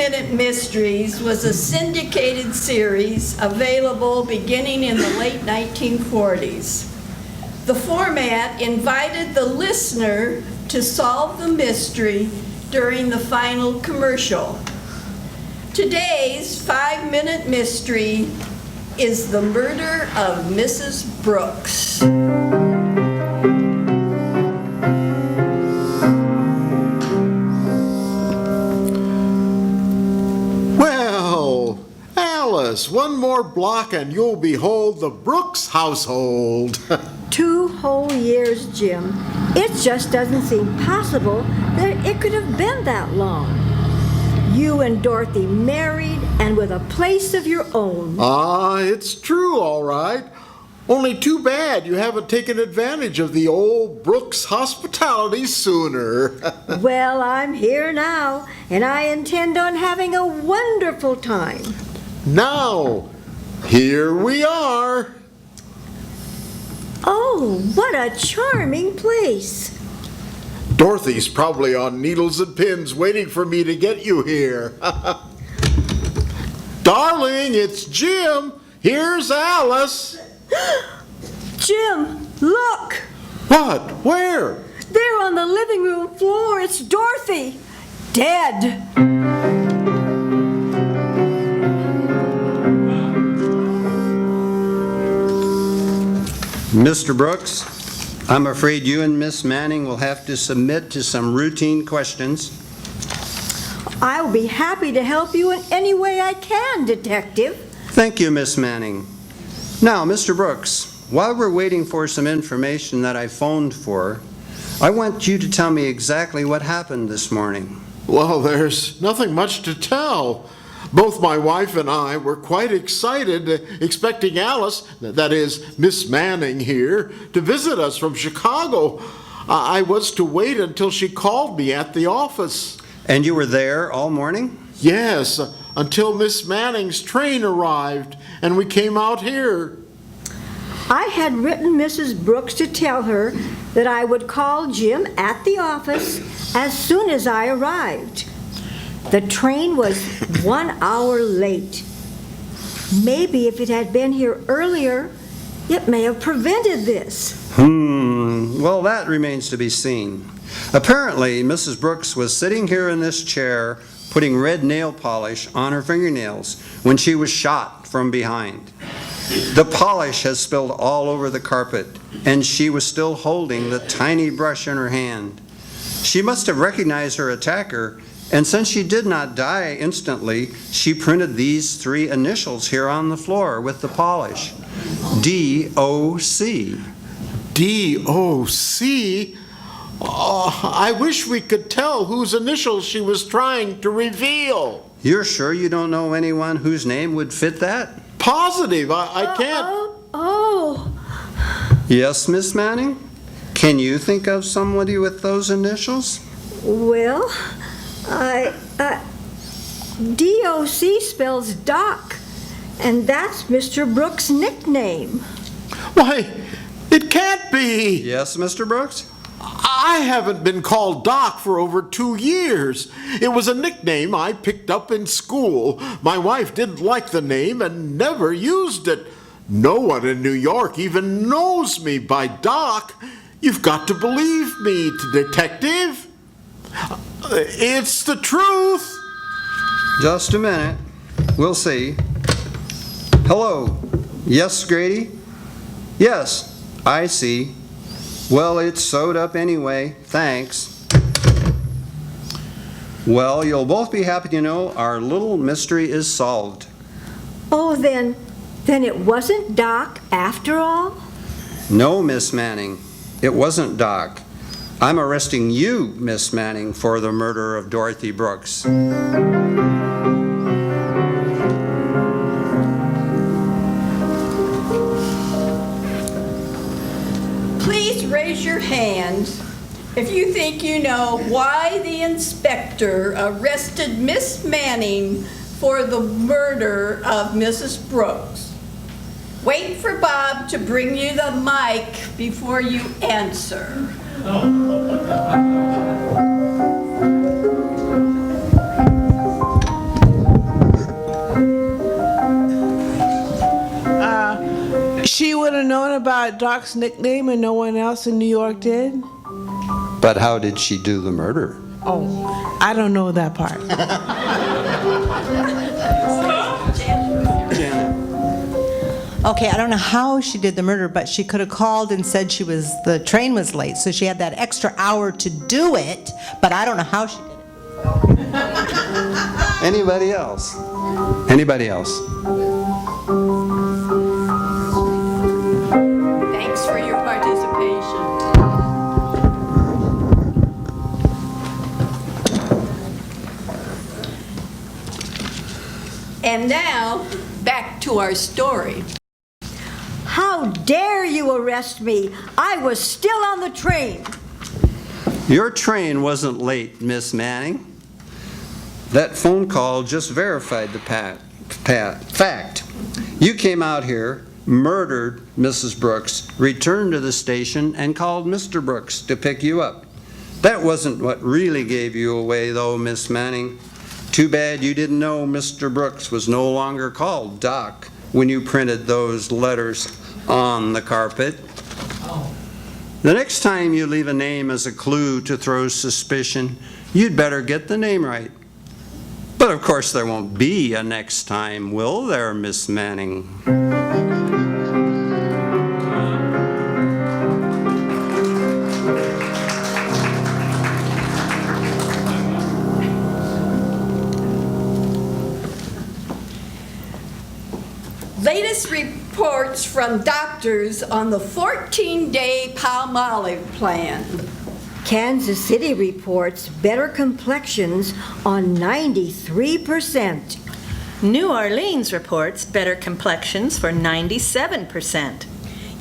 5-Minute Mysteries was a syndicated series available beginning in the late 1940s. The format invited the listener to solve the mystery during the final commercial. Today's 5-Minute Mystery is the murder of Mrs. Brooks. Well, Alice, one more block and you'll behold the Brooks household. 2 whole years, Jim. It just doesn't seem possible that it could have been that long. You and Dorothy married and with a place of your own. It's true, all right. Only too bad you haven't taken advantage of the old Brooks hospitality sooner. Well, I'm here now, and I intend on having a wonderful time. Now, here we are. Oh, what a charming place. Dorothy's probably on needles and pins waiting for me to get you here. Darling, it's Jim. Here's Alice. Jim, look! What? Where? There on the living room floor, it's Dorothy, dead. Mr. Brooks, I'm afraid you and Miss Manning will have to submit to some routine questions. I'll be happy to help you in any way I can, Detective. Thank you, Miss Manning. Now, Mr. Brooks, while we're waiting for some information that I phoned for, I want you to tell me exactly what happened this morning. Well, there's nothing much to tell. Both my wife and I were quite excited, expecting Alice, that is, Miss Manning here, to visit us from Chicago. I was to wait until she called me at the office. And you were there all morning? Yes, until Miss Manning's train arrived, and we came out here. I had written Mrs. Brooks to tell her that I would call Jim at the office as soon as I arrived. The train was 1 hour late. Maybe if it had been here earlier, it may have prevented this. Well, that remains to be seen. Apparently, Mrs. Brooks was sitting here in this chair putting red nail polish on her fingernails when she was shot from behind. The polish has spilled all over the carpet, and she was still holding the tiny brush in her hand. She must have recognized her attacker, and since she did not die instantly, she printed these 3 initials here on the floor with the polish. D.O.C. D.O.C.? Oh, I wish we could tell whose initials she was trying to reveal. You're sure you don't know anyone whose name would fit that? Positive, I can't. Yes, Miss Manning? Can you think of somebody with those initials? Well, D.O.C. spells Doc, and that's Mr. Brooks' nickname. Why, it can't be. Yes, Mr. Brooks? I haven't been called Doc for over 2 years. It was a nickname I picked up in school. My wife didn't like the name and never used it. No one in New York even knows me by Doc. You've got to believe me, Detective. It's the truth. Just a minute. We'll see. Hello. Yes, Grady? Yes, I see. Well, it's sewed up anyway. Thanks. Well, you'll both be happy to know our little mystery is solved. Oh, then it wasn't Doc after all? No, Miss Manning. It wasn't Doc. I'm arresting you, Miss Manning, for the murder of Dorothy Brooks. Please raise your hand if you think you know why the inspector arrested Miss Manning for the murder of Mrs. Brooks. Wait for Bob to bring you the mic before you answer. about Doc's nickname and no one else in New York did? But how did she do the murder? Oh, I don't know that part. Okay, I don't know how she did the murder, but she could have called and said the train was late, so she had that extra hour to do it, but I don't know how she did it. Anybody else? Anybody else? Thanks for your participation. And now, back to our story. How dare you arrest me? I was still on the train. Your train wasn't late, Miss Manning. That phone call just verified the fact. You came out here, murdered Mrs. Brooks, returned to the station, and called Mr. Brooks to pick you up. That wasn't what really gave you away, though, Miss Manning. Too bad you didn't know Mr. Brooks was no longer called Doc when you printed those letters on the carpet. The next time you leave a name as a clue to throw suspicion, you'd better get the name right. But of course there won't be a next time, will there, Miss Manning? Latest reports from doctors on the 14-day Palmolive plan. Kansas City reports better complexions on 93%. New Orleans reports better complexions for 97%.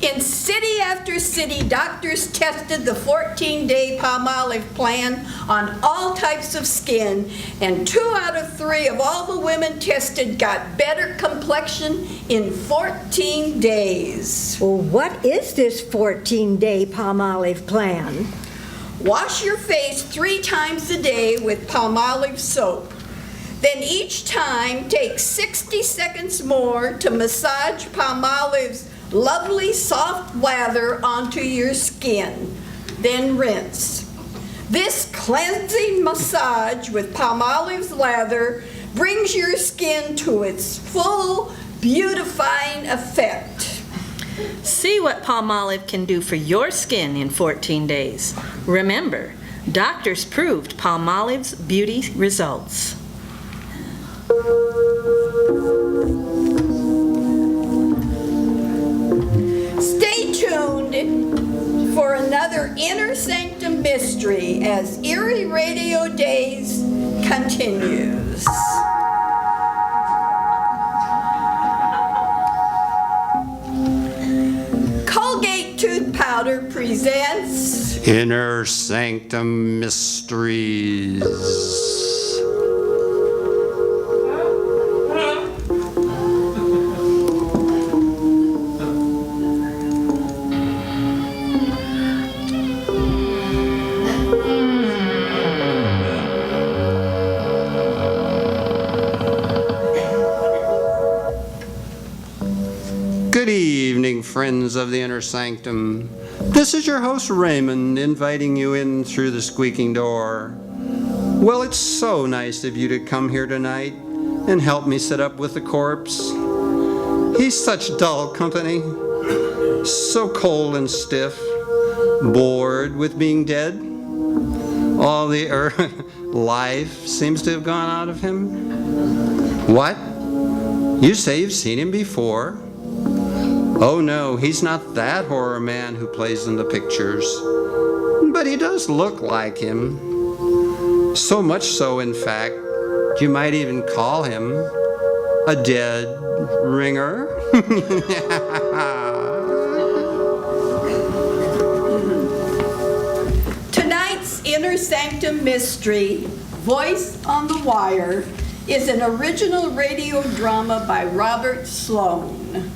In city after city, doctors tested the 14-day Palmolive plan on all types of skin, and 2 out of 3 of all the women tested got better complexion in 14 days. Well, what is this 14-day Palmolive plan? Wash your face 3 times a day with Palmolive soap. Then each time, take 60 seconds more to massage Palmolive's lovely soft lather onto your skin. Then rinse. This cleansing massage with Palmolive's lather brings your skin to its full beautifying effect. See what Palmolive can do for your skin in 14 days. Remember, doctors proved Palmolive's beauty results. Stay tuned for another Inner Sanctum mystery as Eerie Radio Daze continues. Colgate Tooth Powder presents Inner Sanctum Mysteries. Good evening, friends of the Inner Sanctum. This is your host, Raymond, inviting you in through the squeaking door. Well, it's so nice of you to come here tonight and help me sit up with the corpse. He's such dull company, so cold and stiff, bored with being dead. All the life seems to have gone out of him. What? You say you've seen him before? Oh no, he's not that horror man who plays in the pictures. But he does look like him. So much so, in fact, you might even call him a dead ringer. Tonight's Inner Sanctum mystery, Voice on the Wire, is an original radio drama by Robert Sloan.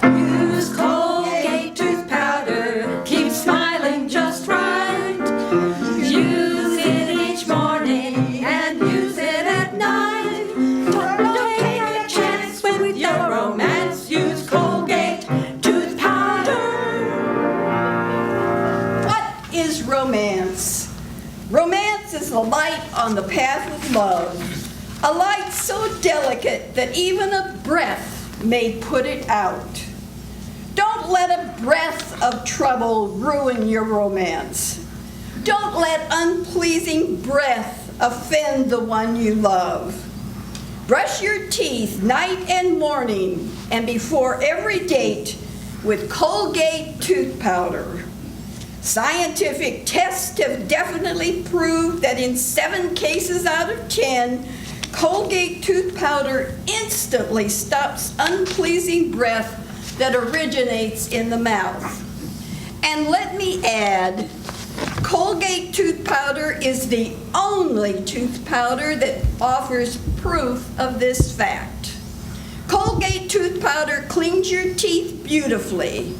Use Colgate tooth powder, keep smiling just right. Use it each morning and use it at night. Don't take a chance with your romance. Use Colgate the light on the path of love, a light so delicate that even a breath may put it out. Don't let a breath of trouble ruin your romance. Don't let unpleasing breath offend the one you love. Brush your teeth night and morning and before every date with Colgate tooth powder. Scientific tests have definitely proved that in 7 cases out of 10, Colgate tooth powder instantly stops unpleasing breath that originates in the mouth. And let me add, Colgate tooth powder is the only tooth powder that offers proof of this fact. Colgate tooth powder cleans your teeth beautifully.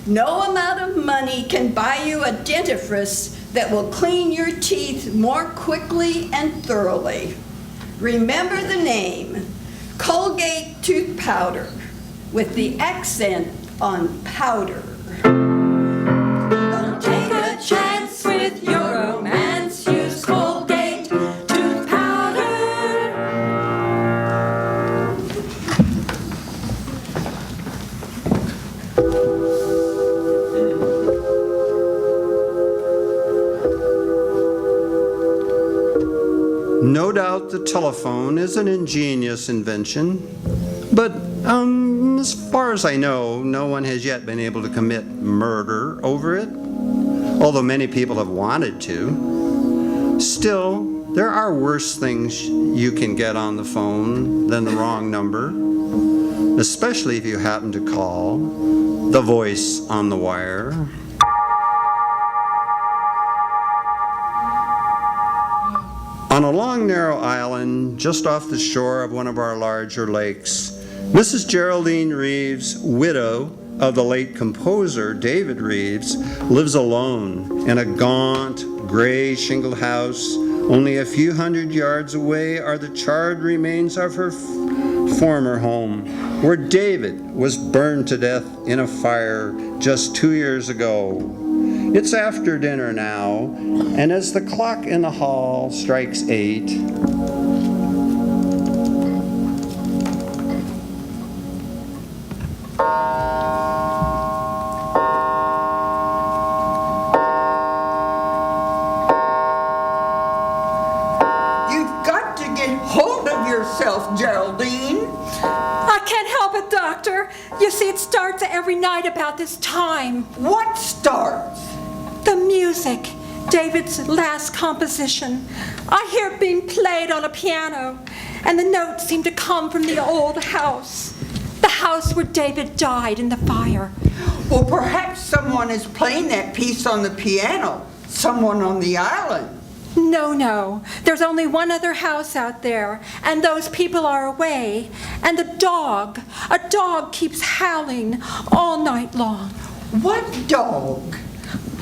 No amount of money can buy you a dentifrice that will clean your teeth more quickly and thoroughly. Remember the name, Colgate tooth powder, with the accent on powder. Don't take a chance with your romance. Use Colgate tooth powder. No doubt the telephone is an ingenious invention, but as far as I know, no one has yet been able to commit murder over it, although many people have wanted to. Still, there are worse things you can get on the phone than the wrong number, especially if you happen to call the voice on the wire. On a long, narrow island just off the shore of one of our larger lakes, Mrs. Geraldine Reeves, widow of the late composer David Reeves, lives alone in a gaunt, gray shingled house. Only a few hundred yards away are the charred remains of her former home, where David was burned to death in a fire just 2 years ago. It's after dinner now, and as the clock in the hall strikes 8, You've got to get hold of yourself, Geraldine. I can't help it, Doctor. You see, it starts every night about this time. What starts? The music, David's last composition. I hear it being played on a piano, and the notes seem to come from the old house. The house where David died in the fire. Well, perhaps someone is playing that piece on the piano. Someone on the island. No. There's only one other house out there, and those people are away. And a dog keeps howling all night long. What dog?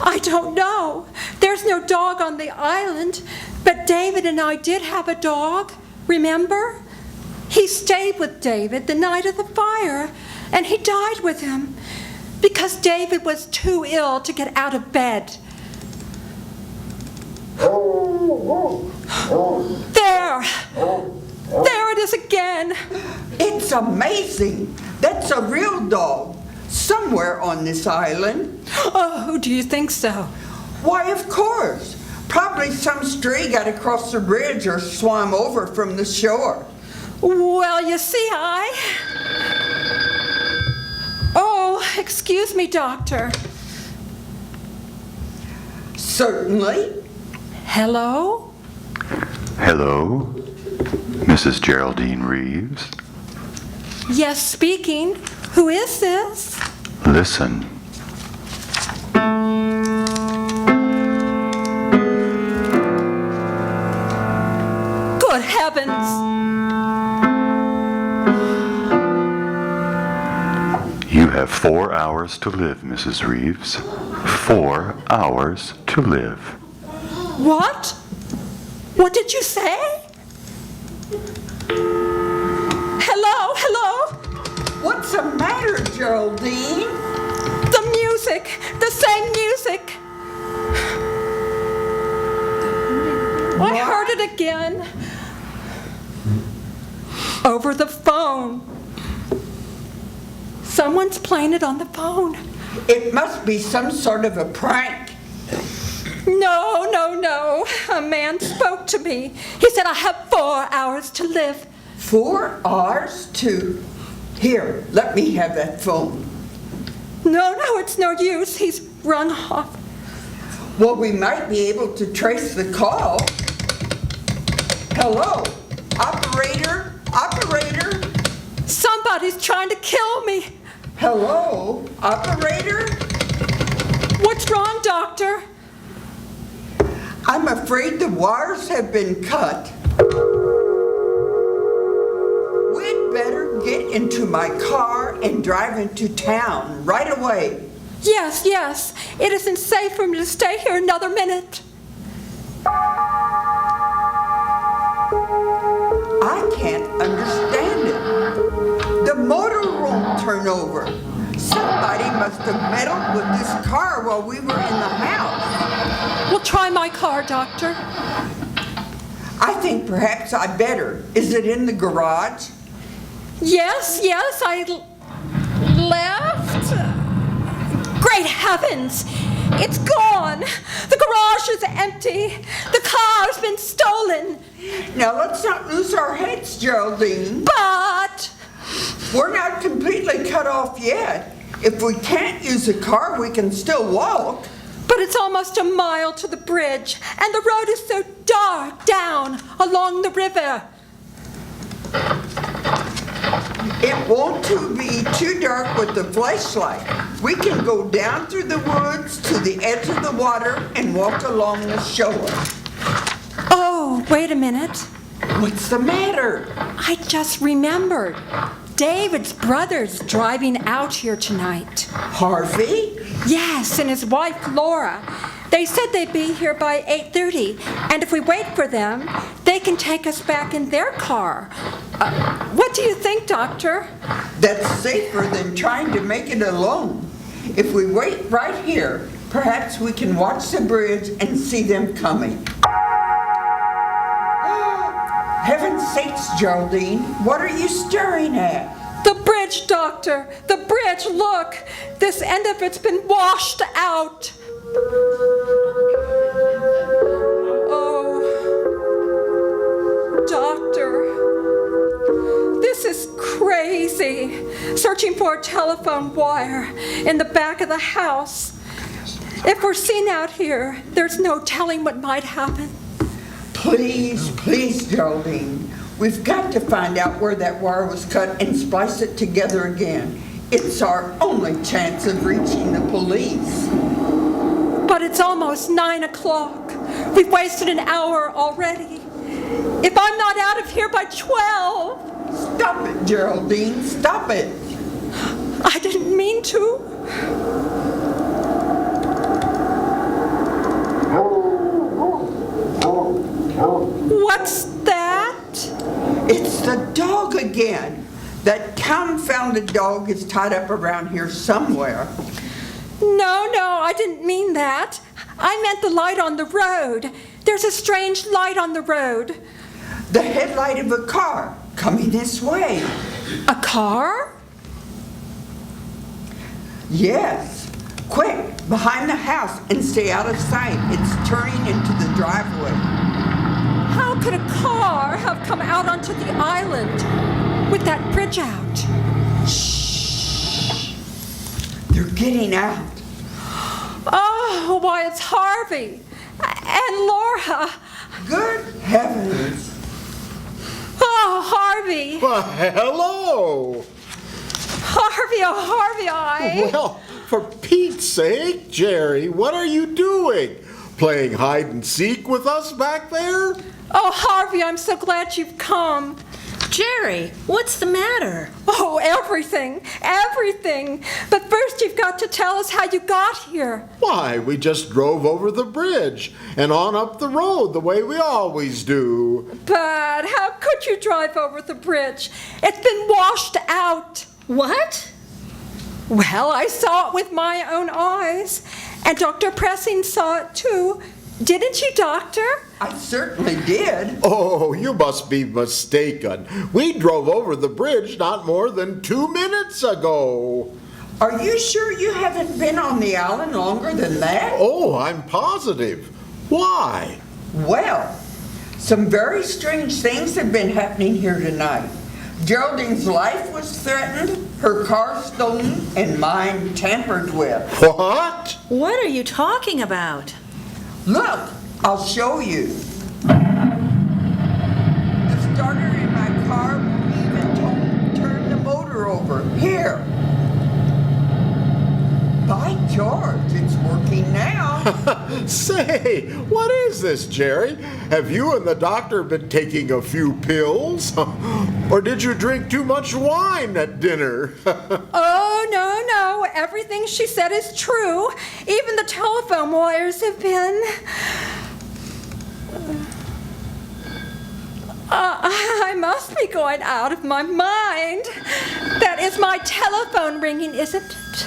I don't know. There's no dog on the island, but David and I did have a dog, remember? He stayed with David the night of the fire, and he died with him because David was too ill to get out of bed. There it is again. It's amazing. That's a real dog. Somewhere on this island. Oh, do you think so? Why, of course. Probably some stray got across the bridge or swam over from the shore. Well, you see, Oh, excuse me, Doctor. Certainly. Hello? Hello, Mrs. Geraldine Reeves. Yes, speaking. Who is this? Listen. Good heavens! You have 4 hours to live, Mrs. Reeves. 4 hours to live. What? What did you say? Hello? What's the matter, Geraldine? The music, the same music. I it again. Over the phone. Someone's playing it on the phone. It must be some sort of a prank. No, no, no. A man spoke to me. He said I have 4 hours to live. 4 hours to... Here, let me have that phone. No, no, it's no use. He's rung off. Well, we might be able to trace the call. Hello? Operator? Operator? Somebody's trying to kill me. Hello? Operator? What's wrong, doctor? I'm afraid the wires have been cut. We'd better get into my car and drive into town right away. Yes, yes. It isn't safe for me to stay here another minute. I can't understand it. The motor won't turn over. Somebody must have meddled with this car while we were in the house. We'll try my car, doctor. I think perhaps I better. Is it in the garage? Yes, yes, I left. Great heavens! It's gone! The garage is empty. The car's been stolen. Now let's not lose our heads, Geraldine. But... We're not completely cut off yet. If we can't use a car, we can still walk. But it's almost a mile to the bridge, and the road is so dark down along the river. It won't be too dark with the flashlight. We can go down through the woods to the edge of the water and walk along the shore. Oh, wait a minute. What's the matter? I just remembered. David's brother's driving out here tonight. Harvey? Yes, and his wife Laura. They said they'd be here by 8:30, and if we wait for them, they can take us back in their car. What do you think, Doctor? That's safer than trying to make it alone. If we wait right here, perhaps we can watch the bridge and see them coming. Heaven's sakes, Geraldine, what are you staring at? The bridge, Doctor. The bridge, look. This end of it's been washed out. Oh, Doctor, this is crazy. Searching for a telephone wire in the back of the house. If we're seen out here, there's no telling what might happen. Please, please, Geraldine. We've got to find out where that wire was cut and splice it together again. It's our only chance of reaching the police. But it's almost 9 o'clock. We've wasted an hour already. If I'm not out of here by 12... Stop it, Geraldine. Stop it. I didn't mean to. What's that? It's the dog again. That confounded dog is tied up around here somewhere. No, I didn't mean that. I meant the light on the road. There's a strange light on the road. The headlight of a car coming this way. A car? Yes. Quick, behind the house and stay out of sight. It's turning into the driveway. How could a car have come out onto the island with that bridge out? Shh. They're getting out. Oh, why, it's Harvey and Laura. Good heavens. Oh, Harvey. Well, hello. Harvey, oh, Harvey, Well, for Pete's sake, Jerry, what are you doing? Playing hide and seek with us back there? Oh, Harvey, I'm so glad you've come. Jerry, what's the matter? Oh, everything. But first you've got to tell us how you got here. Why, we just drove over the bridge and on up the road the way we always do. But how could you drive over the bridge? It's been washed out. What? Well, I saw it with my own eyes, and Dr. Pressing saw it too. Didn't you, Doctor? I certainly did. Oh, you must be mistaken. We drove over the bridge not more than 2 minutes ago. Are you sure you haven't been on the island longer than that? Oh, I'm positive. Why? Well, some very strange things have been happening here tonight. Geraldine's life was threatened, her car stolen, and mine tampered with. What? What are you talking about? Look, I'll show you. The starter in my car won't even turn the motor over. Here. By George, it's working now. Say, what is this, Jerry? Have you and the doctor been taking a few pills? Or did you drink too much wine at dinner? Oh, no. Everything she said is true. Even the telephone wires have been... I must be going out of my mind. That is my telephone ringing, isn't it?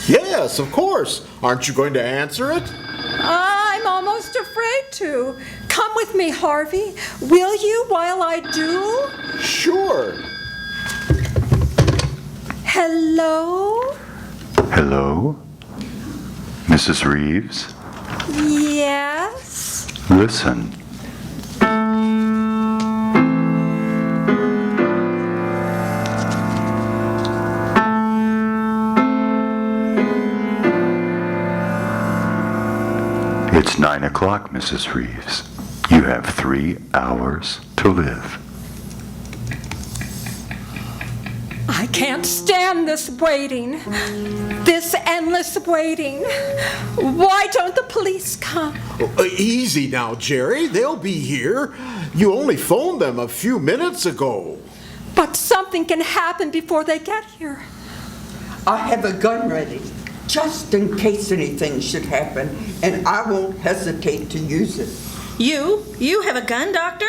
Yes, of course. Aren't you going to answer it? I'm almost afraid to. Come with me, Harvey. Will you while I do? Sure. Hello? Hello? Mrs. Reeves? Yes? Listen. It's 9 o'clock, Mrs. Reeves. You have 3 hours to live. I can't stand this waiting. This endless waiting. Why don't the police come? Easy now, Jerry. They'll be here. You only phoned them a few minutes ago. But something can happen before they get here. I have a gun ready, just in case anything should happen, and I won't hesitate to use it. You have a gun, Doctor?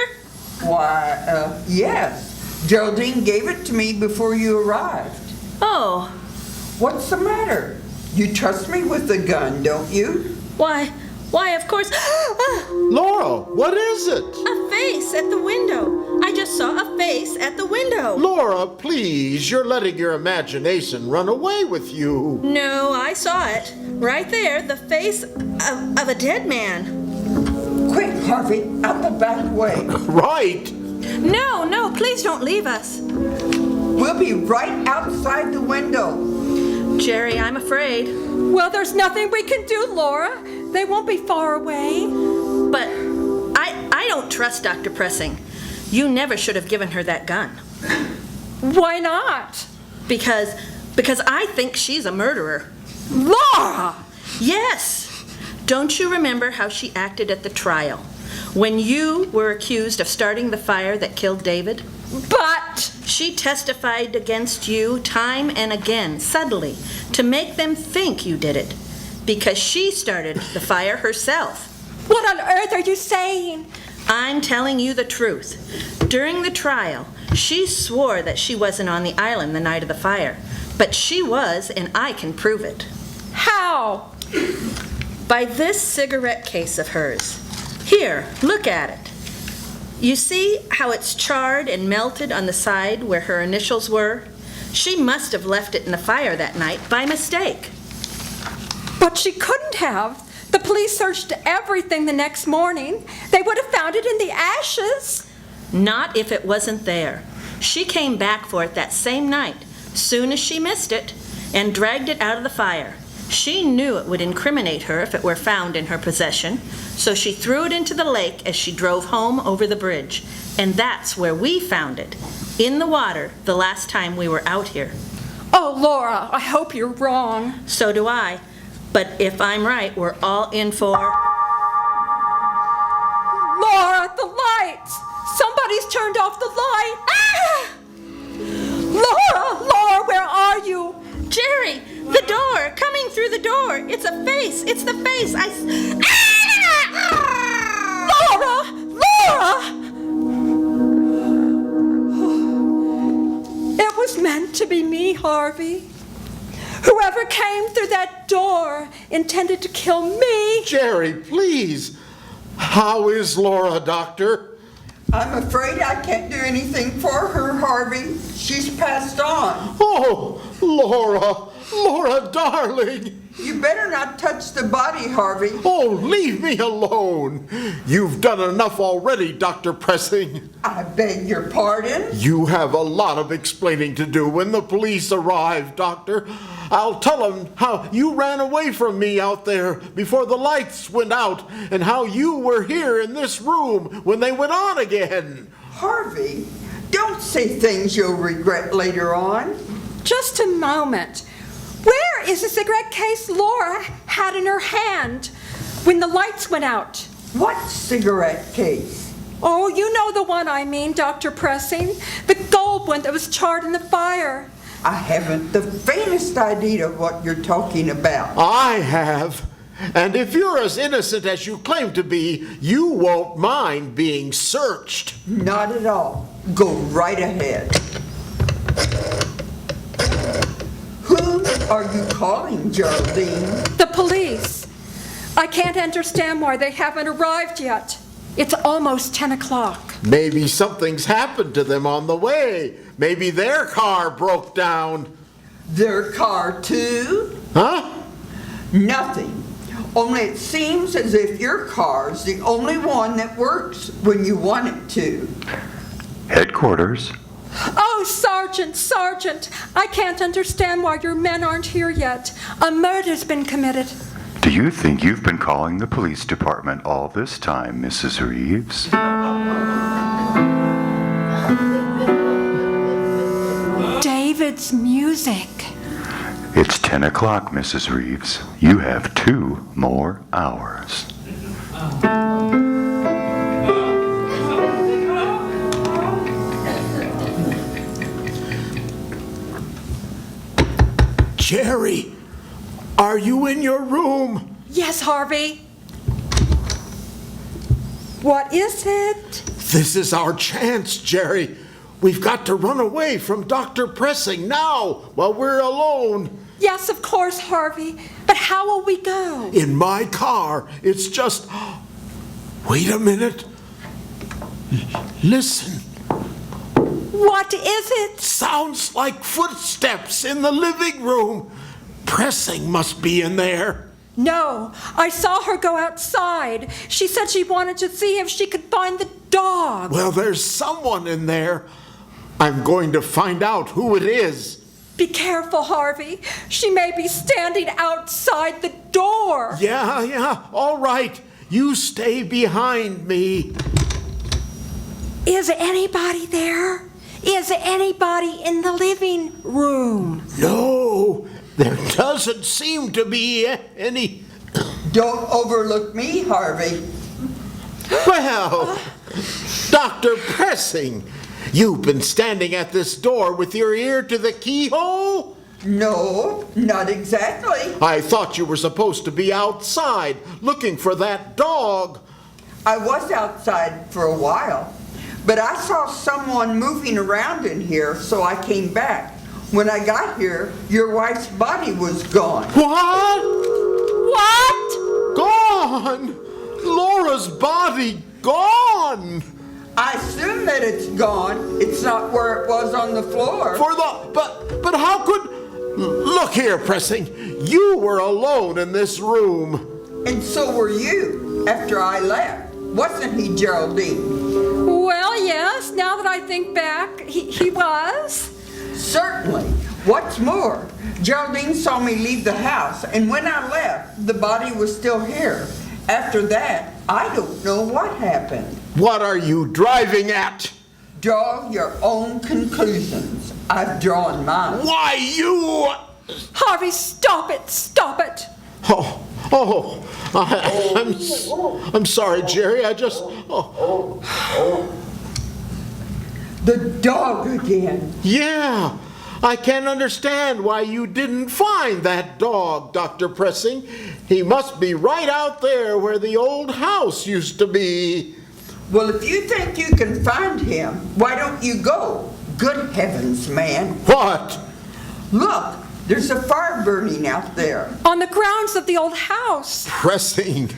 Why, yes. Geraldine gave it to me before you arrived. Oh, What's the matter? You trust me with the gun, don't you? why, of course. Laura, what is it? A face at the window. I just saw a face at the window. Laura, please, you're letting your imagination run away with you. No, I saw it. Right there, the face of a dead man. Quick, Harvey, out the back way. Right. No, please don't leave us. We'll be right outside the window. Jerry, I'm afraid. Well, there's nothing we can do, Laura. They won't be far away. But I don't trust Dr. Pressing. You never should have given her that gun. Why not? Because I think she's a murderer. Laura! Yes! Don't you remember how she acted at the trial? When you were accused of starting the fire that killed David? But... She testified against you time and again, subtly, to make them think you did it. Because she started the fire herself. What on earth are you saying? I'm telling you the truth. During the trial, she swore that she wasn't on the island the night of the fire. But she was, and I can prove it. How? By this cigarette case of hers. Here, look at it. You see how it's charred and melted on the side where her initials were? She must have left it in the fire that night by mistake. But she couldn't have. The police searched everything the next morning. They would have found it in the ashes. Not if it wasn't there. She came back for it that same night, soon as she missed it, and dragged it out of the fire. She knew it would incriminate her if it were found in her possession, so she threw it into the lake as she drove home over the bridge. And that's where we found it, in the water, the last time we were out here. Oh, Laura, I hope you're wrong. So do I. But if I'm right, we're all in for... Laura, the lights! Somebody's turned off the light! Ah! Laura, where are you? Jerry, the door, coming through the door. It's a face, it's the face. Laura! It was meant to be me, Harvey. Whoever came through that door intended to kill me. Jerry, please. How is Laura, Doctor? I'm afraid I can't do anything for her, Harvey. She's passed on. Oh, Laura, darling. You better not touch the body, Harvey. Oh, leave me alone. You've done enough already, Dr. Pressing. I beg your pardon? You have a lot of explaining to do when the police arrive, Doctor. I'll tell them how you ran away from me out there before the lights went out and how you were here in this room when they went on again. Harvey, don't say things you'll regret later on. Just a moment. Where is the cigarette case Laura had in her hand when the lights went out? What cigarette case? Oh, you know the one I mean, Dr. Pressing. The gold one that was charred in the fire. I haven't the faintest idea of what you're talking about. I have. And if you're as innocent as you claim to be, you won't mind being searched. Not at all. Go right ahead. Who are you calling, Geraldine? The police. I can't understand why they haven't arrived yet. It's almost 10 o'clock. Maybe something's happened to them on the way. Maybe their car broke down. Their car, too? Huh? Nothing. Only it seems as if your car's the only one that works when you want it to. Headquarters. Oh, Sergeant, I can't understand why your men aren't here yet. A murder's been committed. Do you think you've been calling the police department all this time, Mrs. Reeves? David's music. It's 10 o'clock, Mrs. Reeves. You have 2 more hours. Jerry, are you in your room? Yes, Harvey. What is it? This is our chance, Jerry. We've got to run away from Dr. Pressing now while we're alone. Yes, of course, Harvey. But how will we go? In my car. It's just... Wait a minute. Listen. What is it? Sounds like footsteps in the living room. Pressing must be in there. No, I saw her go outside. She said she wanted to see if she could find the dog. Well, there's someone in there. I'm going to find out who it is. Be careful, Harvey. She may be standing outside the door. Yeah, all right. You stay behind me. Is anybody there? Is anybody in the living room? No, there doesn't seem to be any. Don't overlook me, Harvey. Well, Dr. Pressing, you've been standing at this door with your ear to the keyhole? No, not exactly. I thought you were supposed to be outside looking for that dog. I was outside for a while, but I saw someone moving around in here, so I came back. When I got here, your wife's body was gone. What? What? Gone? Laura's body gone? I assume that it's gone. It's not where it was on the floor. But how could... Look here, Pressing. You were alone in this room. And so were you, after I left. Wasn't he, Geraldine? Well, yes, now that I think back, he was. Certainly. What's more, Geraldine saw me leave the house, and when I left, the body was still here. After that, I don't know what happened. What are you driving at? Draw your own conclusions. I've drawn mine. Why, you... Harvey, stop it, stop it. I'm sorry, Jerry. I just... The dog again. Yeah, I can't understand why you didn't find that dog, Dr. Pressing. He must be right out there where the old house used to be. Well, if you think you can find him, why don't you go? Good heavens, man. What? Look, there's a fire burning out there. On the grounds of the old house. Pressing.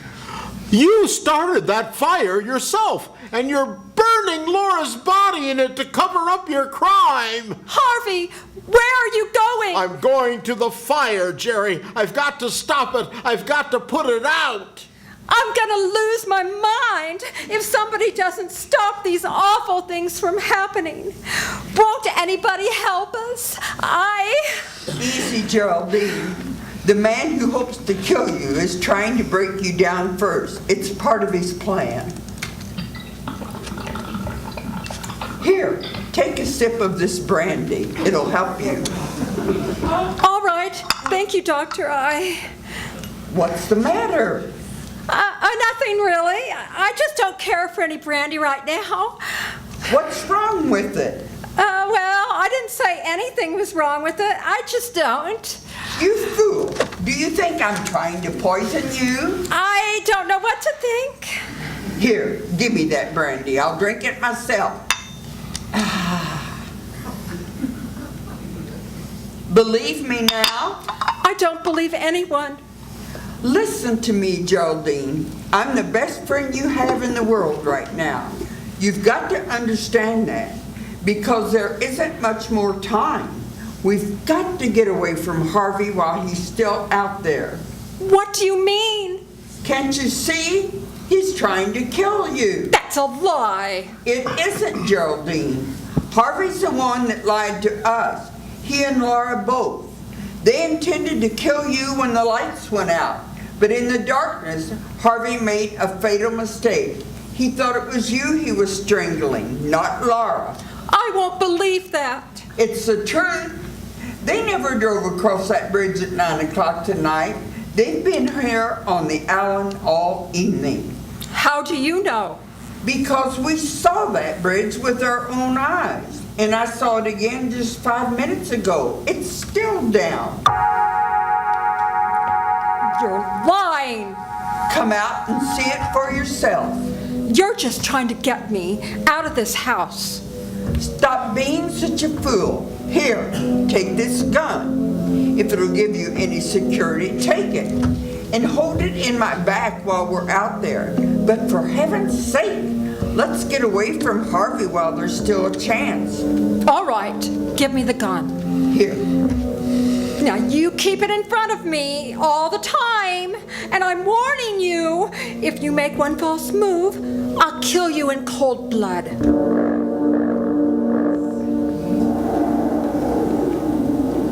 You started that fire yourself, and you're burning Laura's body in it to cover up your crime. Harvey, where are you going? I'm going to the fire, Jerry. I've got to stop it. I've got to put it out. I'm gonna lose my mind if somebody doesn't stop these awful things from happening. Won't anybody help us? Easy, Geraldine. The man who hopes to kill you is trying to break you down first. It's part of his plan. Here, take a sip of this brandy. It'll help you. All right. Thank you, Doctor. What's the matter? Nothing really. I just don't care for any brandy right now. What's wrong with it? Well, I didn't say anything was wrong with it. I just don't. You fool! Do you think I'm trying to poison you? I don't know what to think. Here, give me that brandy. I'll drink it myself. Believe me now? I don't believe anyone. Listen to me, Geraldine. I'm the best friend you have in the world right now. You've got to understand that, because there isn't much more time. We've got to get away from Harvey while he's still out there. What do you mean? Can't you see? He's trying to kill you. That's a lie. It isn't, Geraldine. Harvey's the one that lied to us. He and Laura both. They intended to kill you when the lights went out. But in the darkness, Harvey made a fatal mistake. He thought it was you he was strangling, not Laura. I won't believe that. It's the truth. They never drove across that bridge at 9 o'clock tonight. They've been here on the island all evening. How do you know? Because we saw that bridge with our own eyes. And I saw it again just 5 minutes ago. It's still down. You're lying. Come out and see it for yourself. You're just trying to get me out of this house. Stop being such a fool. Here, take this gun. If it'll give you any security, take it. And hold it in my back while we're out there. But for heaven's sake, let's get away from Harvey while there's still a chance. All right, give me the gun. Here. Now you keep it in front of me all the time. And I'm warning you, if you make one false move, I'll kill you in cold blood.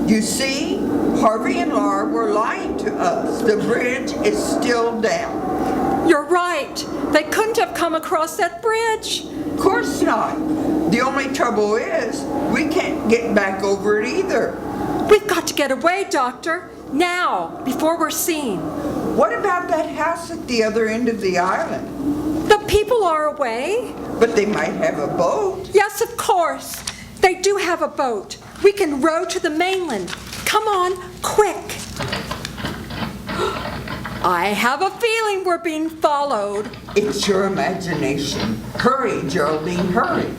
You see, Harvey and Laura were lying to us. The bridge is still down. You're right. They couldn't have come across that bridge. Of course not. The only trouble is, we can't get back over it either. We've got to get away, Doctor. Now, before we're seen. What about that house at the other end of the island? The people are away. But they might have a boat. Yes, of course. They do have a boat. We can row to the mainland. Come on, quick. I have a feeling we're being followed. It's your imagination. Hurry, Geraldine, hurry.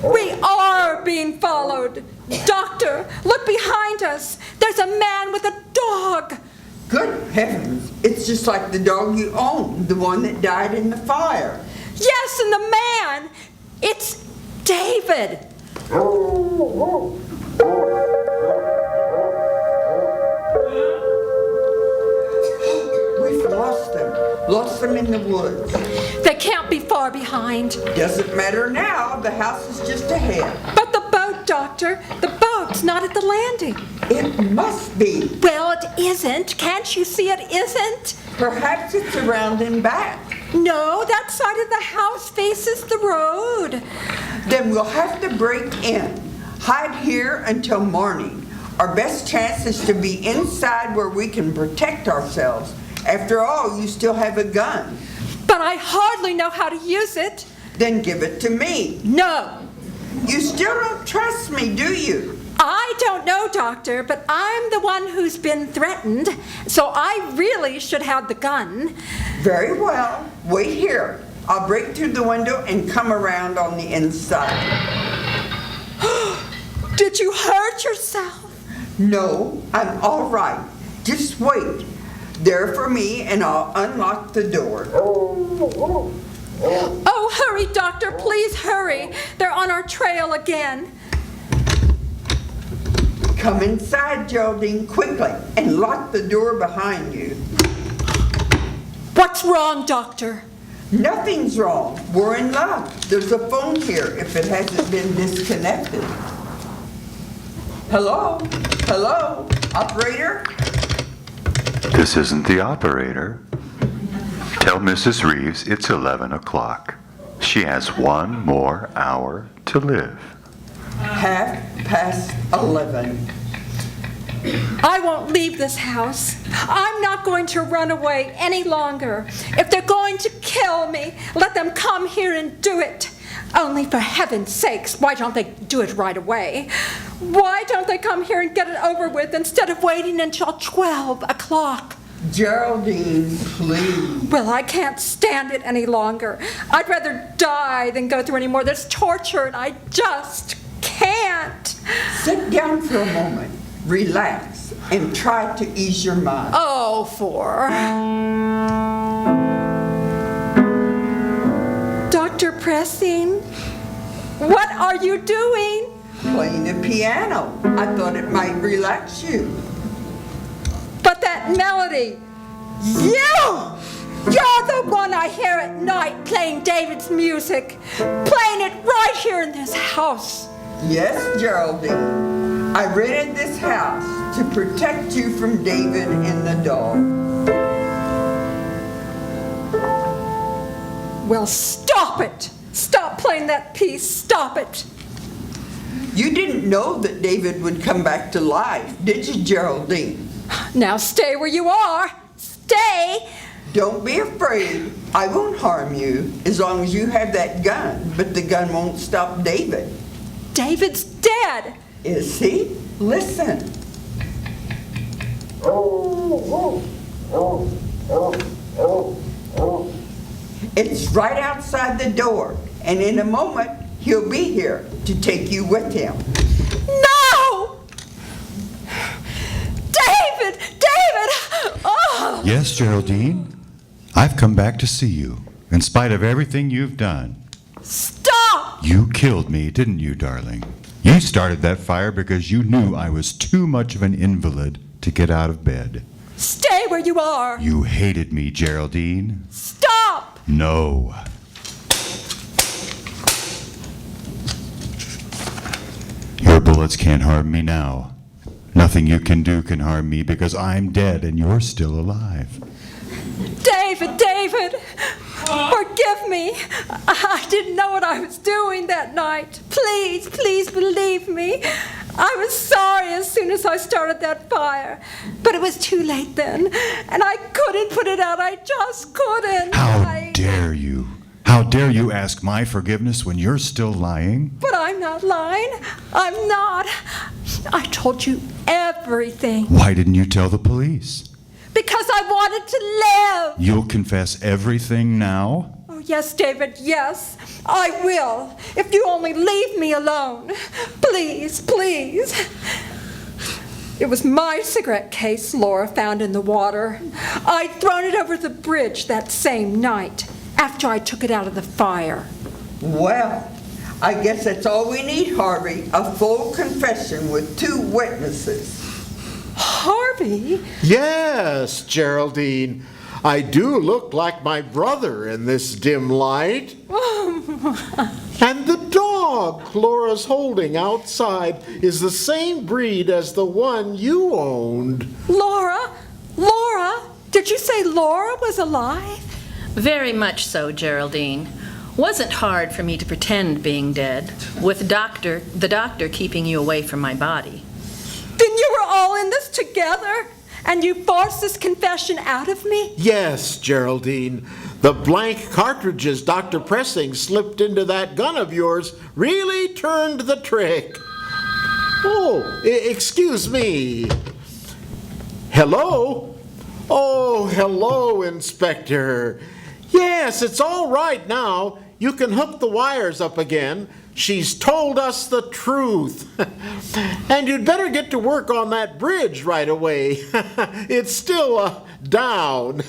We are being followed. Doctor, look behind us. There's a man with a dog. Good heavens. It's just like the dog you own, the one that died in the fire. Yes, and the man. It's David. We've lost them in the woods. They can't be far behind. Doesn't matter now, the house is just ahead. But the boat, Doctor, the boat's not at the landing. It must be. Well, it isn't. Can't you see it isn't? Perhaps it's around and back. No, that side of the house faces the road. Then we'll have to break in. Hide here until morning. Our best chance is to be inside where we can protect ourselves. After all, you still have a gun. But I hardly know how to use it. Then give it to me. No. You still don't trust me, do you? I don't know, Doctor, but I'm the one who's been threatened, so I really should have the gun. Very well. Wait here. I'll break through the window and come around on the inside. Did you hurt yourself? No, I'm all right. Just wait. They're for me, and I'll unlock the door. Oh, hurry, Doctor, please hurry. They're on our trail again. Come inside, Geraldine, quickly, and lock the door behind you. What's wrong, Doctor? Nothing's wrong. We're in luck. There's a phone here if it hasn't been disconnected. Hello? Hello? Operator? This isn't the operator. Tell Mrs. Reeves it's 11 o'clock. She has 1 more hour to live. 11:30. I won't leave this house. I'm not going to run away any longer. If they're going to kill me, let them come here and do it. Only for heaven's sakes, why don't they do it right away? Why don't they come here and get it over with instead of waiting until 12 o'clock? Geraldine, please. Well, I can't stand it any longer. I'd rather die than go through any more of this torture, and I just can't. Sit down for a moment. Relax and try to ease your mind. Oh, Dr. Pressing, what are you doing? Playing the piano. I thought it might relax you. But that melody, you're the one I hear at night playing David's music, playing it right here in this house. Yes, Geraldine. I rented this house to protect you from David and the dog. Well, stop it! Stop playing that piece, stop it! You didn't know that David would come back to life, did you, Geraldine? Now stay where you are! Stay! Don't be afraid. I won't harm you as long as you have that gun, but the gun won't stop David. David's dead! Is he? Listen. It's right outside the door, and in a moment, he'll be here to take you with him. No! David! David! Oh! Yes, Geraldine. I've come back to see you, in spite of everything you've done. Stop! You killed me, didn't you, darling? You started that fire because you knew I was too much of an invalid to get out of bed. Stay where you are! You hated me, Geraldine. Stop! No. Your bullets can't harm me now. Nothing you can do can harm me because I'm dead and you're still alive. David, David! Forgive me. I didn't know what I was doing that night. Please, please believe me. I was sorry as soon as I started that fire. But it was too late then, and I couldn't put it out. I just couldn't. How dare you? How dare you ask my forgiveness when you're still lying? But I'm not lying. I'm not. I told you everything. Why didn't you tell the police? Because I wanted to live. You'll confess everything now? Oh, yes, David, yes. I will. If you only leave me alone. Please, please. It was my cigarette case Laura found in the water. I'd thrown it over the bridge that same night after I took it out of the fire. Well, I guess that's all we need, Harvey. A full confession with 2 witnesses. Harvey? Yes, Geraldine. I do look like my brother in this dim light. And the dog Laura's holding outside is the same breed as the one you owned. Laura? Laura? Did you say Laura was alive? Very much so, Geraldine. Wasn't hard for me to pretend being dead, with the doctor keeping you away from my body. Then you were all in this together? And you forced this confession out of me? Yes, Geraldine. The blank cartridges Dr. Pressing slipped into that gun of yours really turned the trick. Oh, excuse me. Hello? Oh, hello, Inspector. Yes, it's all right now. You can hook the wires up again. She's told us the truth. And you'd better get to work on that bridge right away. It's still down.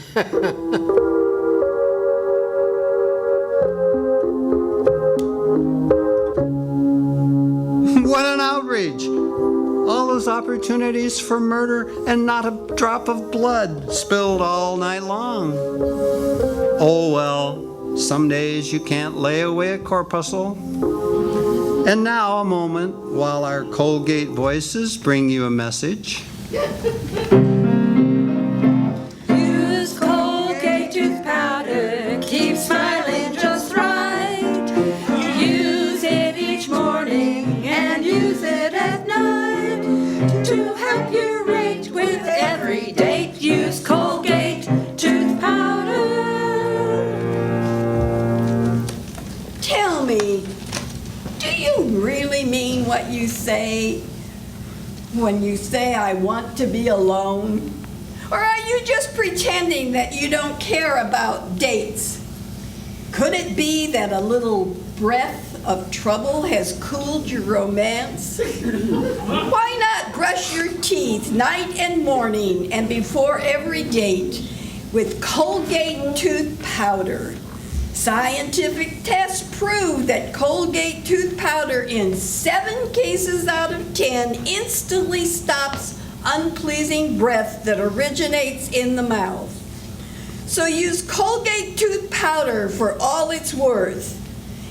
What an outrage! All those opportunities for murder and not a drop of blood spilled all night long. Oh well, some days you can't lay away a corpuscle. And now a moment while our Colgate voices bring you a message. Use Colgate tooth powder, keep smiling just right. Use it each morning and use it at night. To help you rate with every date, use Colgate tooth powder. Tell me, do you really mean what you say when you say I want to be alone? Or are you just pretending that you don't care about dates? Could it be that a little breath of trouble has cooled your romance? Why not brush your teeth night and morning and before every date with Colgate tooth powder? Scientific tests prove that Colgate tooth powder in 7 cases out of 10 instantly stops unpleasing breath that originates in the mouth. So use Colgate tooth powder for all it's worth.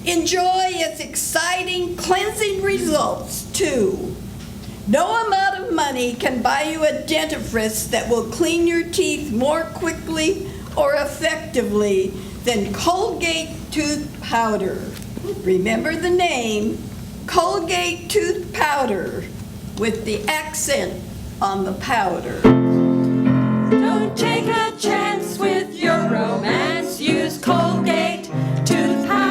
Enjoy its exciting cleansing results too. No amount of money can buy you a dentifrice that will clean your teeth more quickly or effectively than Colgate tooth powder. Remember the name, Colgate tooth powder, with the accent on the powder. Don't take a chance with your romance, use Colgate tooth powder.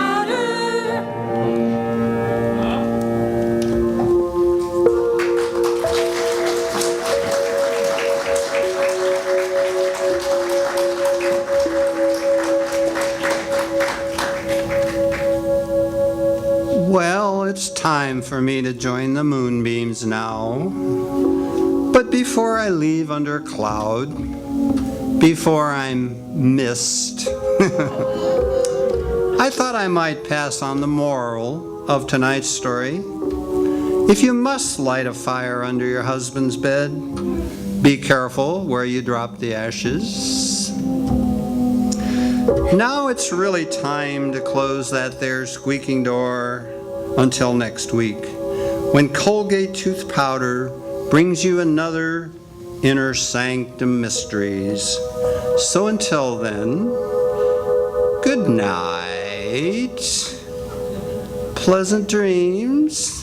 Well, it's time for me to join the moonbeams now. But before I leave under a cloud, before I'm missed, I thought I might pass on the moral of tonight's story. If you must light a fire under your husband's bed, be careful where you drop the ashes. Now it's really time to close that there squeaking door until next week, when Colgate tooth powder brings you another Inner Sanctum Mysteries. So until then, good night, pleasant dreams.